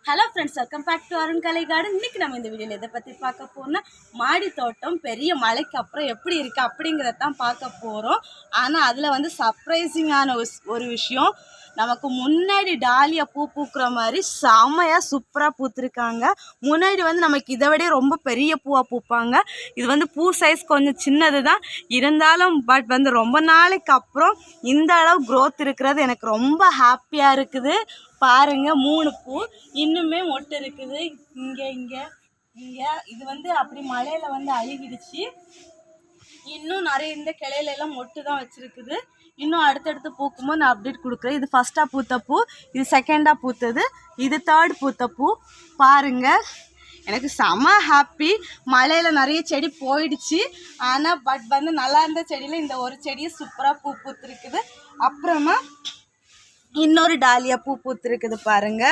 Hello friends, welcome back to Arun Kalai Garden. இன்றைக்கி நம்ம இந்த வீடியோவில் எதை பற்றி பார்க்க போகிறோம்னா, மாடி தோட்டம் பெரிய மழைக்கு அப்புறம் எப்படி இருக்குது அப்படிங்கிறத தான் பார்க்க போகிறோம். ஆனால் அதில் வந்து சர்ப்ரைசிங்கான ஒரு விஷயம், நமக்கு முன்னாடி டாலியா பூ பூக்கிற மாதிரி செம்மையாக சூப்பராக பூத்துருக்காங்க. முன்னாடி வந்து நமக்கு இதை விட ரொம்ப பெரிய பூவாக பூப்பாங்க. இது வந்து பூ சைஸ் கொஞ்சம் சின்னது தான் இருந்தாலும், பட் வந்து ரொம்ப நாளைக்கு அப்புறம் இந்த அளவு க்ரோத் இருக்கிறது எனக்கு ரொம்ப ஹாப்பியாக இருக்குது. பாருங்க, 3 பூ இன்னுமே மொட்டு இருக்குது. இங்கே இங்கே இங்கே இது வந்து அப்படி மழையில் வந்து அழுகிடுச்சு. இன்னும் நிறைய இந்த கிளையில எல்லாம் மொட்டு தான் வச்சுருக்குது. இன்னும் அடுத்தடுத்து பூக்கும்போது நான் அப்டேட் கொடுக்குறேன். இது ஃபஸ்ட்டாக பூத்த பூ, இது செகண்டாக பூத்தது, இது தேர்ட் பூத்த பூ. பாருங்கள், எனக்கு செம ஹாப்பி. மழையில் நிறைய செடி போயிடுச்சு, ஆனால் பட் வந்து நல்லா இருந்த செடியில் இந்த ஒரு செடியை சூப்பராக பூ பூத்துருக்குது. அப்புறமா இன்னொரு டாலியா பூ பூத்துருக்குது பாருங்க.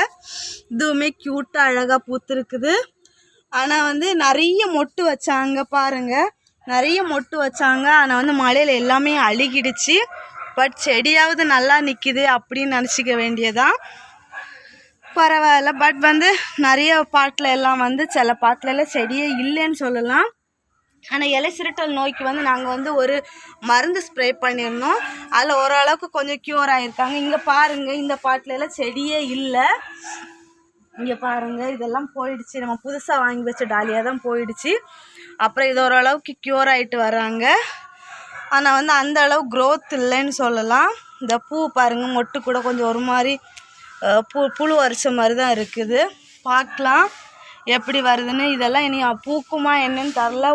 இதுவுமே க்யூட்டாக அழகாக பூத்துருக்குது. ஆனால் வந்து நிறைய மொட்டு வச்சாங்க பாருங்க, நிறைய மொட்டு வச்சாங்க. ஆனால் வந்து மழையில் எல்லாமே அழுகிடுச்சு. பட் செடியாவது நல்லா நிற்கிது அப்படின்னு நினச்சிக்க வேண்டியதான். பரவாயில்ல. பட் வந்து நிறைய பாட்டில் எல்லாம் வந்து சில பாட்டில் எல்லாம் செடியே இல்லைன்னு சொல்லலாம். ஆனால் இலை சுருட்டல் நோய்க்கு வந்து நாங்கள் வந்து ஒரு மருந்து ஸ்ப்ரே பண்ணியிருந்தோம். அதில் ஓரளவுக்கு கொஞ்சம் க்யூர் ஆகிருக்காங்க. இங்கே பாருங்கள், இந்த பாட்டில் எல்லாம் செடியே இல்லை. இங்கே பாருங்கள், இதெல்லாம் போயிடுச்சு. நம்ம புதுசாக வாங்கி வச்ச டாலியாக தான் போயிடுச்சு. அப்புறம் இது ஓரளவுக்கு க்யூர் ஆகிட்டு வராங்க. ஆனால் வந்து அந்த அளவு க்ரோத் இல்லைன்னு சொல்லலாம். இந்த பூ பாருங்கள், மொட்டு கூட கொஞ்சம் ஒரு மாதிரி புழு அரிச்ச மாதிரி தான் இருக்குது. பார்க்கலாம் எப்படி வருதுன்னு. இதெல்லாம் இனி பூக்குமா என்னன்னு தரல.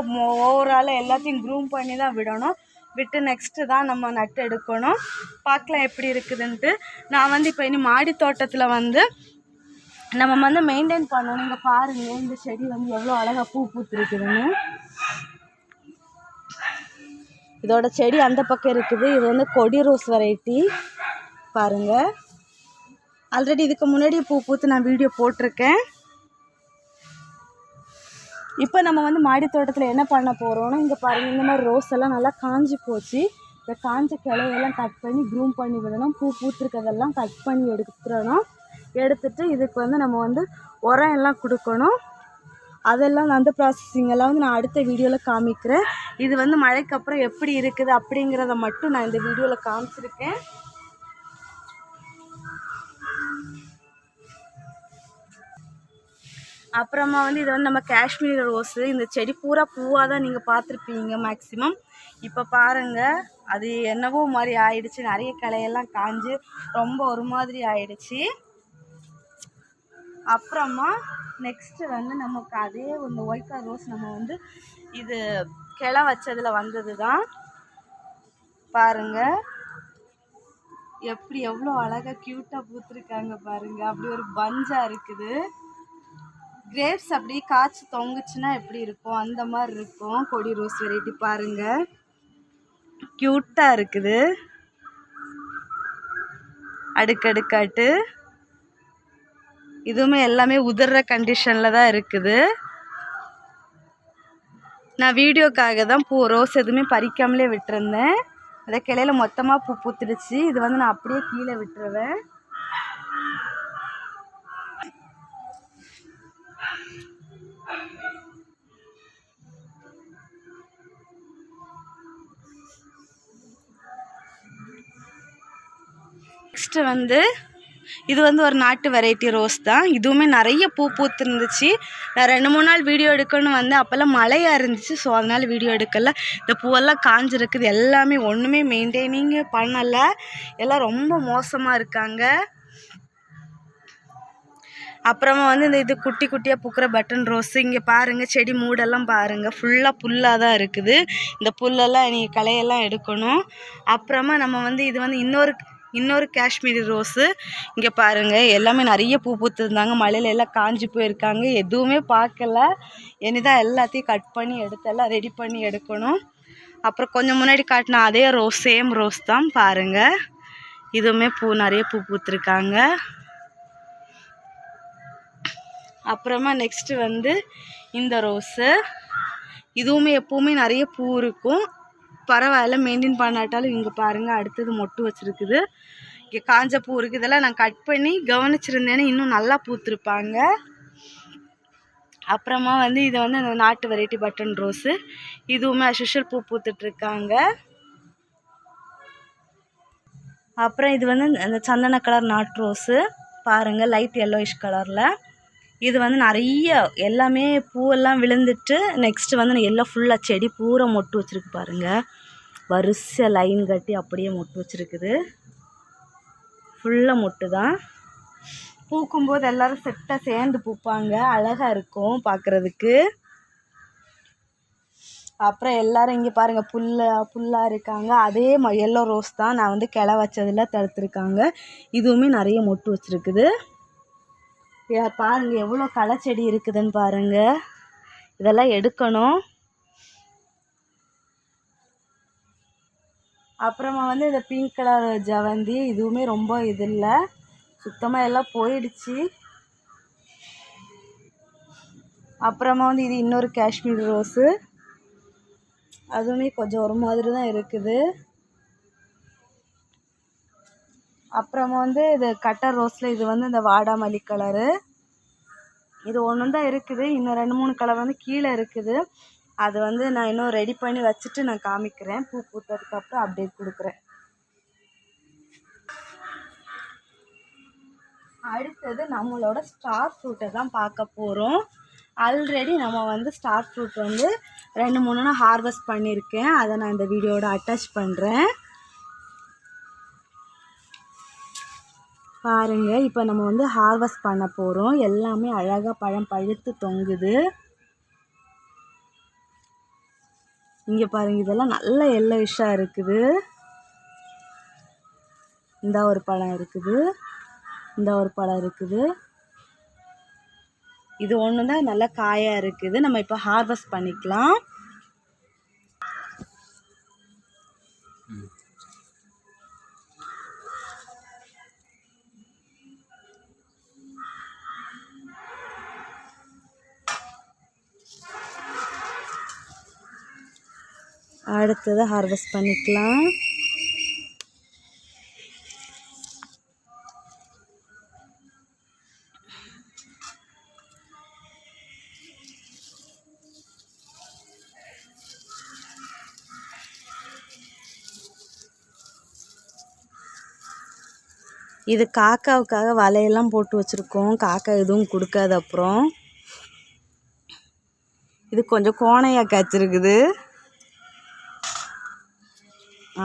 ஓவரால் எல்லாத்தையும் க்ரூம் பண்ணி தான் விடணும். விட்டு நெக்ஸ்ட்டு தான் நம்ம நட்டு எடுக்கணும். பார்க்கலாம் எப்படி இருக்குதுன்ட்டு. நான் வந்து இப்போ இனி மாடி தோட்டத்தில் வந்து நம்ம வந்து மெயின்டைன் பண்ணணும். இங்கே பாருங்கள், இந்த செடி வந்து எவ்வளோ அழகாக பூ பூத்துருக்குதுன்னு. இதோட செடி அந்த பக்கம் இருக்குது. இது வந்து கொடி ரோஸ் வெரைட்டி பாருங்கள். ஆல்ரெடி இதுக்கு முன்னாடியே பூ பூத்து நான் வீடியோ போட்டிருக்கேன். இப்போ நம்ம வந்து மாடி தோட்டத்தில் என்ன பண்ண போகிறோம்னா, இங்கே பாருங்கள், இந்த மாதிரி ரோஸ் எல்லாம் நல்லா காஞ்சி போச்சு. இந்த காஞ்ச கிளையெல்லாம் கட் பண்ணி க்ரூம் பண்ணி விடணும். பூ பூத்துருக்கதெல்லாம் கட் பண்ணி எடுத்துடணும். எடுத்துட்டு இதுக்கு வந்து நம்ம வந்து உரம் எல்லாம் கொடுக்கணும். அதெல்லாம் அந்த ப்ராசஸிங்கெல்லாம் வந்து நான் அடுத்த வீடியோவில் காமிக்கிறேன். இது வந்து மழைக்கு அப்புறம் எப்படி இருக்குது அப்படிங்கிறத மட்டும் நான் இந்த வீடியோவில் காமிச்சிருக்கேன். அப்புறமா வந்து இது வந்து நம்ம காஷ்மீர் ரோஸு. இந்த செடி பூரா பூவாக தான் நீங்கள் பார்த்துருப்பீங்க மேக்ஸிமம். இப்போ பாருங்கள், அது என்னவோ மாதிரி ஆயிடுச்சு. நிறைய கிளையெல்லாம் காஞ்சு ரொம்ப ஒரு மாதிரி ஆயிடுச்சு. அப்புறமா நெக்ஸ்ட்டு வந்து நமக்கு அதே இந்த ஒயிட் கலர் ரோஸ் நம்ம வந்து இது கிளை வச்சதில் வந்தது தான். பாருங்கள் எப்படி எவ்வளோ அழகாக க்யூட்டாக பூத்துருக்காங்க பாருங்கள். அப்படி ஒரு பஞ்சாக இருக்குது. கிரேப்ஸ் அப்படியே காய்ச்சி தொங்குச்சுன்னா எப்படி இருக்கும் அந்த மாதிரி இருக்கும். கொடி ரோஸ் வெரைட்டி பாருங்கள், க்யூட்டாக இருக்குது. அடுக்கடுக்காட்டு இதுவுமே எல்லாமே உதிர்ற கண்டிஷனில் தான் இருக்குது. நான் வீடியோக்காக தான் ரோஸ் எதுவுமே பறிக்காமலே விட்டுருந்தேன். அதை கிளையில மொத்தமாக பூ பூத்துடுச்சு. இது வந்து நான் அப்படியே கீழே விட்டுருவேன். நெக்ஸ்ட்டு வந்து இது வந்து ஒரு நாட்டு வெரைட்டி ரோஸ் தான். இதுவுமே நிறைய பூ பூத்துருந்துச்சு. நான் 2-3 நாள் வீடியோ எடுக்கணும்னு வந்து அப்போல்லாம் மழையாக இருந்துச்சு. ஸோ அதனால் வீடியோ எடுக்கலை. இந்த பூவெல்லாம் காஞ்சிருக்குது. எல்லாமே ஒன்றுமே மெயின்டைனிங் பண்ணலை. எல்லாம் ரொம்ப மோசமாக இருக்காங்க. அப்புறமா வந்து இந்த இது குட்டி குட்டியாக பூக்கிற பட்டன் ரோஸு. இங்கே பாருங்கள், செடி மூடெல்லாம் பாருங்கள், ஃபுல்லாக புல்லாக தான் இருக்குது. இந்த புல்லெல்லாம் நீங்கள் களையெல்லாம் எடுக்கணும். அப்புறமா நம்ம வந்து இது வந்து இன்னொரு காஷ்மீரி ரோஸு. இங்கே பாருங்கள், எல்லாமே நிறைய பூ பூத்துருந்தாங்க. மழையில் எல்லாம் காஞ்சி போயிருக்காங்க. எதுவுமே பார்க்கல. இனிதான் எல்லாத்தையும் கட் பண்ணி எல்லாம் ரெடி பண்ணி எடுக்கணும். அப்புறம் கொஞ்சம் முன்னாடி காட்டின அதே ரோஸ், சேம் ரோஸ் தான் பாருங்கள். இதுவுமே நிறைய பூ பூத்துருக்காங்க. அப்புறமா நெக்ஸ்ட்டு வந்து இந்த ரோஸு. இதுவுமே எப்போவுமே நிறைய பூ இருக்கும். பரவாயில்ல, மெயின்டைன் பண்ணாட்டாலும். இங்கே பாருங்கள், அடுத்தது மொட்டு வச்சுருக்குது. இங்கே காஞ்ச பூ இருக்குது. இதெல்லாம் நான் கட் பண்ணி கவனிச்சிருந்தேன்னு இன்னும் நல்லா பூத்துருப்பாங்க. அப்புறமா வந்து இது வந்து அந்த நாட்டு வெரைட்டி பட்டன் ரோஸு, இதுவுமே அஸ்யூஷுவல் பூ பூத்துட்ருக்காங்க. அப்புறம் இது வந்து அந்த சந்தன கலர் நாட்டு ரோஸு பாருங்கள், லைட் எல்லோயிஷ் கலரில். இது வந்து நிறைய எல்லாமே பூவெல்லாம் விழுந்துட்டு நெக்ஸ்ட்டு வந்து எல்லாம் ஃபுல்லாக செடி பூரா மொட்டு வச்சுருக்கு பாருங்கள். வரிசை லைன் கட்டி அப்படியே மொட்டு வச்சுருக்குது. ஃபுல்லாக மொட்டு தான். பூக்கும்போது எல்லோரும் செட்டாக சேர்ந்து பூப்பாங்க, அழகாக இருக்கும் பார்க்குறதுக்கு. அப்புறம் எல்லோரும் இங்கே பாருங்கள் புல்லாக இருக்காங்க. அதே எல்லோ ரோஸ் தான் நான் வந்து கிளை வச்சதில் தடுத்துருக்காங்க. இதுவுமே நிறைய மொட்டு வச்சுருக்குது. பாருங்கள் எவ்வளோ களை செடி இருக்குதுன்னு பாருங்கள். இதெல்லாம் எடுக்கணும். அப்புறமா வந்து இந்த பிங்க் கலர் ஜவந்தி, இதுவுமே ரொம்ப இது இல்லை, சுத்தமாக எல்லாம் போயிடுச்சு. அப்புறமா வந்து இது இன்னொரு காஷ்மீர் ரோஸு, அதுவுமே கொஞ்சம் ஒரு மாதிரி தான் இருக்குது. அப்புறமா வந்து இது கட்டர் ரோஸில் இது வந்து இந்த வாடாமல்லி கலரு, இது ஒன்று தான் இருக்குது. இன்னும் 2-3 கலர் வந்து கீழே இருக்குது. அது வந்து நான் இன்னும் ரெடி பண்ணி வச்சுட்டு நான் காமிக்கிறேன். பூ பூத்ததுக்கப்புறம் அப்டேட் கொடுக்குறேன். அடுத்தது நம்மளோட ஸ்டார் ஃப்ரூட்டை தான் பார்க்க போகிறோம். ஆல்ரெடி நம்ம வந்து ஸ்டார் ஃப்ரூட் வந்து 2-3 ஹார்வெஸ்ட் பண்ணியிருக்கேன். அதை நான் இந்த வீடியோட அட்டாச் பண்ணுறேன் பாருங்கள். இப்போ நம்ம வந்து ஹார்வெஸ்ட் பண்ண போகிறோம். எல்லாமே அழகாக பழம் பழுத்து தொங்குது. இங்கே பாருங்கள், இதெல்லாம் நல்ல எல்லோயிஷாக இருக்குது. இந்த ஒரு பழம் இருக்குது, இந்த ஒரு பழம் இருக்குது. இது ஒன்று தான் நல்ல காயாக இருக்குது. நம்ம இப்போ ஹார்வெஸ்ட் பண்ணிக்கலாம். அடுத்தது ஹார்வெஸ்ட் பண்ணிக்கலாம். இது காக்காவுக்காக வலையெல்லாம் போட்டு வச்சுருக்கோம். காக்கா எதுவும் கொடுக்காது. அப்புறம் இது கொஞ்சம் கோணையாக காய்ச்சிருக்குது.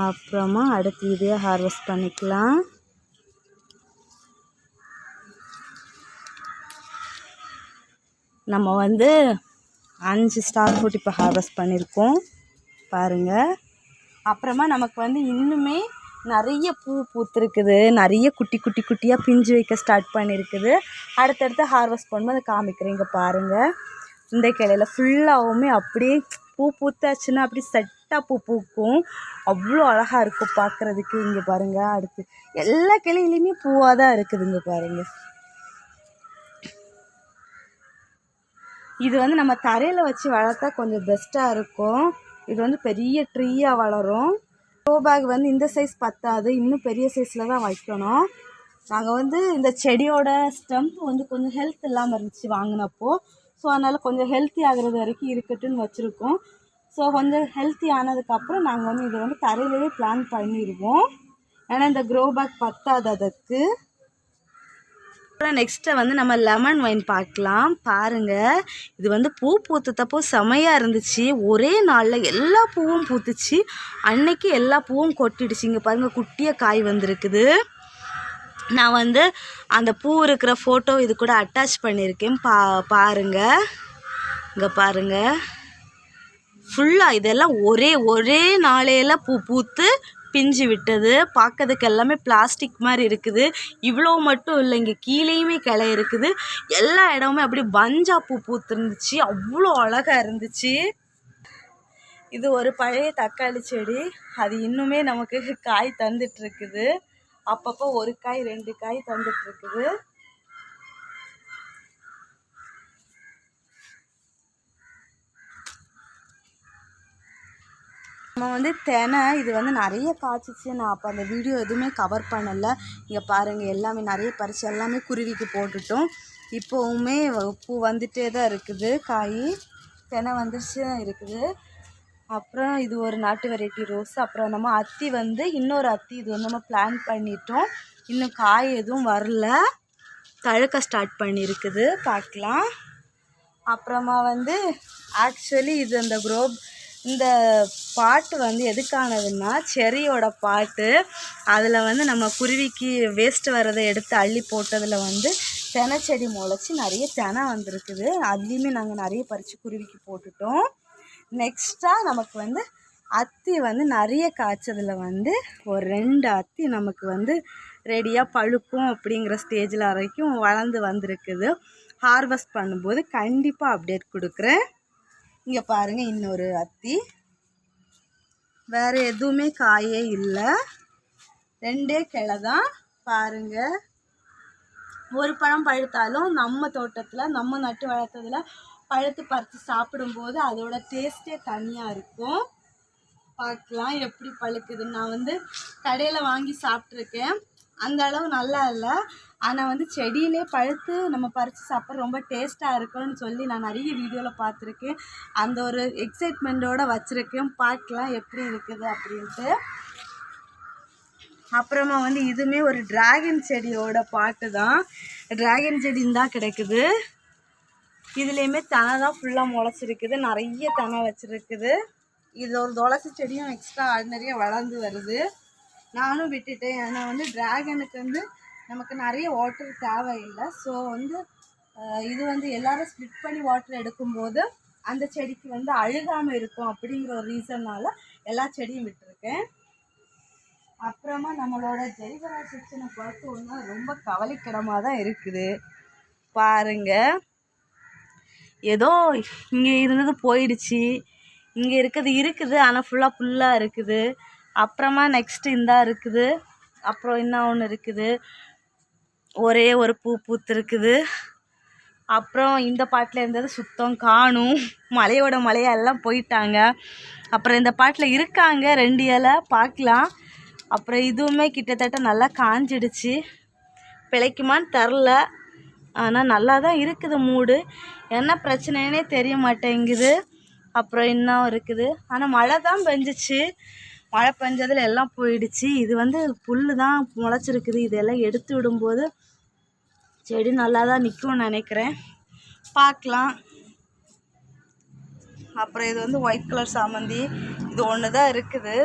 அப்புறமா அடுத்து இதே ஹார்வெஸ்ட் பண்ணிக்கலாம். நம்ம வந்து 5 ஸ்டார் ஃப்ரூட் இப்போ ஹார்வெஸ்ட் பண்ணியிருக்கோம் பாருங்கள். அப்புறமா நமக்கு வந்து இன்னுமே நிறைய பூ பூத்துருக்குது. நிறைய குட்டியாக பிஞ்சு வைக்க ஸ்டார்ட் பண்ணியிருக்குது. அடுத்தடுத்து ஹார்வெஸ்ட் பண்ணும்போது அதை காமிக்கிறேன். இங்கே பாருங்கள், இந்த கிளையில் ஃபுல்லாகவுமே அப்படியே பூ பூத்தாச்சுன்னா அப்படி செட்டாக பூ பூக்கும். அவ்வளோ அழகாக இருக்கும் பார்க்குறதுக்கு. இங்கே பாருங்கள், அடுத்து எல்லா கிளையிலையுமே பூவாக தான் இருக்குது. இங்கே பாருங்கள், இது வந்து நம்ம தரையில் வச்சு வளர்த்தா கொஞ்சம் பெஸ்ட்டாக இருக்கும். இது வந்து பெரிய ட்ரீயாக வளரும். க்ரோ பேக் வந்து இந்த சைஸ் பத்தாது, இன்னும் பெரிய சைஸில் தான் வைக்கணும். நாங்கள் வந்து இந்த செடியோட ஸ்டெம்ப் வந்து கொஞ்சம் ஹெல்த் இல்லாமல் இருந்துச்சு வாங்கினப்போ. ஸோ அதனால் கொஞ்சம் ஹெல்த்தி ஆகிறது வரைக்கும் இருக்கட்டுன்னு வச்சுருக்கோம். ஸோ கொஞ்சம் ஹெல்த்தி ஆனதுக்கப்புறம் நாங்கள் வந்து இதை வந்து தரையிலேயே பிளான் பண்ணிடுவோம். ஏன்னா இந்த க்ரோ பேக் பத்தாது அதுக்கு. அப்புறம் நெக்ஸ்ட்டு வந்து நம்ம லெமன் வைன் பார்க்கலாம். பாருங்கள், இது வந்து பூ பூத்தப்போ செமையாக இருந்துச்சு. ஒரே நாளில் எல்லா பூவும் பூத்துச்சு. அன்னைக்கு எல்லா பூவும் கொட்டிடுச்சு. இங்கே பாருங்கள், குட்டியாக காய் வந்திருக்குது. நான் வந்து அந்த பூ இருக்கிற ஃபோட்டோ இது கூட அட்டாச் பண்ணியிருக்கேன். பாருங்கள், இங்கே பாருங்கள், ஃபுல்லாக இதெல்லாம் ஒரே நாளையில் பூ பூத்து பிஞ்சு விட்டது. பார்க்கறதுக்கு எல்லாமே பிளாஸ்டிக் மாதிரி இருக்குது. இவ்வளோ மட்டும் இல்லை, இங்கே கீழேயுமே கிளை இருக்குது. எல்லா இடமுமே அப்படி பஞ்சா பூ பூத்துருந்துச்சு. அவ்வளோ அழகாக இருந்துச்சு. இது ஒரு பழைய தக்காளி செடி. அது இன்னுமே நமக்கு காய் தந்துட்டுருக்குது. அப்பப்போ 1 காய் 2 காய் தந்துட்டுருக்குது. நம்ம வந்து தெனை இது வந்து நிறைய காய்ச்சிச்சு. நான் அப்போ அந்த வீடியோ எதுவுமே கவர் பண்ணலை. இங்கே பாருங்கள் எல்லாமே நிறைய பறித்து எல்லாமே குருவிக்கு போட்டுட்டோம். இப்போவுமே பூ வந்துகிட்டே தான் இருக்குது, காய் தெனை வந்துருச்சு தான் இருக்குது. அப்புறம் இது ஒரு நாட்டு வெரைட்டி ரோஸ். அப்புறம் நம்ம அத்தி வந்து இன்னொரு அத்தி, இது வந்து நம்ம பிளான் பண்ணிட்டோம். இன்னும் காய் எதுவும் வரல, தழுக்க ஸ்டார்ட் பண்ணியிருக்குது, பார்க்கலாம். அப்புறமா வந்து ஆக்சுவலி இது இந்த பாட்டு வந்து எதுக்கானதுன்னா செரியோட பாட்டு. அதில் வந்து நம்ம குருவிக்கு வேஸ்ட்டு வரதை எடுத்து அள்ளி போட்டதில் வந்து தெனை செடி முளைச்சி நிறைய தெனை வந்திருக்குது. அதுலேயுமே நாங்கள் நிறைய பறித்து குருவிக்கு போட்டுட்டோம். நெக்ஸ்ட்டாக நமக்கு வந்து அத்தி வந்து நிறைய காய்ச்சதில் வந்து ஒரு 2 அத்தி நமக்கு வந்து ரெடியாக பழுக்கும் அப்படிங்கிற ஸ்டேஜில் வரைக்கும் வளர்ந்து வந்திருக்குது. ஹார்வெஸ்ட் பண்ணும்போது கண்டிப்பாக அப்டேட் கொடுக்குறேன். இங்கே பாருங்கள் இன்னொரு அத்தி, வேறு எதுவுமே காயே இல்லை, 2 கிளை தான். பாருங்கள், ஒரு பழம் பழுத்தாலும் நம்ம தோட்டத்தில் நம்ம நட்டு வளர்த்ததில் பழுத்து பறித்து சாப்பிடும்போது அதோட டேஸ்ட்டே தனியாக இருக்கும். பார்க்கலாம் எப்படி பழுக்குதுன்னு. நான் வந்து கடையில் வாங்கி சாப்பிட்ருக்கேன், அந்த அளவு நல்லா இல்லை. ஆனால் வந்து செடியிலே பழுத்து நம்ம பறித்து சாப்பிட்ற ரொம்ப டேஸ்ட்டாக இருக்குன்னு சொல்லி நான் நிறைய வீடியோவில் பார்த்துருக்கேன். அந்த ஒரு எக்ஸைட்மெண்ட்டோடு வச்சுருக்கேன். பார்க்கலாம் எப்படி இருக்குது அப்படின்ட்டு. அப்புறமா வந்து இதுவுமே ஒரு டிராகன் செடியோட பாட்டு தான். டிராகன் செடின்னு தான் கிடைக்குது. இதுலேயுமே தெனை தான் ஃபுல்லாக முளைச்சிருக்குது, நிறைய தெனை வச்சுருக்குது. இது ஒரு துளசி செடியும் எக்ஸ்ட்ரா ஆர்டினரியாக வளர்ந்து வருது. நானும் விட்டுட்டேன், ஏன்னா வந்து டிராகனுக்கு வந்து நமக்கு நிறைய வாட்டர் தேவையில்லை. ஸோ வந்து இது வந்து எல்லோரும் ஸ்ப்ளிட் பண்ணி வாட்டர் எடுக்கும்போது அந்த செடிக்கு வந்து அழுகாமல் இருக்கும் அப்படிங்கிற ஒரு ரீசன்னால் எல்லா செடியும் விட்டுருக்கேன். அப்புறமா நம்மளோட ஜெய்வரா செக்ஷனை பார்த்தோன்னா ரொம்ப கவலைக்கிடமாக தான் இருக்குது. பாருங்கள், ஏதோ இங்கே இருந்தது போயிடுச்சு, இங்கே இருக்குது ஆனால் ஃபுல்லாக இருக்குது. அப்புறமா நெக்ஸ்ட்டு இந்தா இருக்குது. அப்புறம் இன்னும் ஒன்று இருக்குது, ஒரே ஒரு பூ பூத்துருக்குது. அப்புறம் இந்த பாட்டில் இருந்தது சுத்தம் காணும், மலையாக எல்லாம் போயிட்டாங்க. அப்புறம் இந்த பாட்டில் இருக்காங்க 2 இலை, பார்க்கலாம். அப்புறம் இதுவுமே கிட்டத்தட்ட நல்லா காஞ்சிடுச்சு, பிழைக்குமான்னு தெரில. ஆனால் நல்லா தான் இருக்குது மூடு, என்ன பிரச்சனைன்னே தெரிய மாட்டேங்குது. அப்புறம் இன்னும் இருக்குது, ஆனால் மழை தான் பெஞ்சிச்சு, மழை பெஞ்சதில் எல்லாம் போயிடுச்சு. இது வந்து புல் தான் முளைச்சிருக்குது, இதெல்லாம் எடுத்து விடும்போது செடி நல்லா தான் நிற்கும்னு நினைக்கிறேன், பார்க்கலாம். அப்புறம் இது வந்து ஒயிட் கலர் சாமந்தி, இது ஒன்று தான் இருக்குது.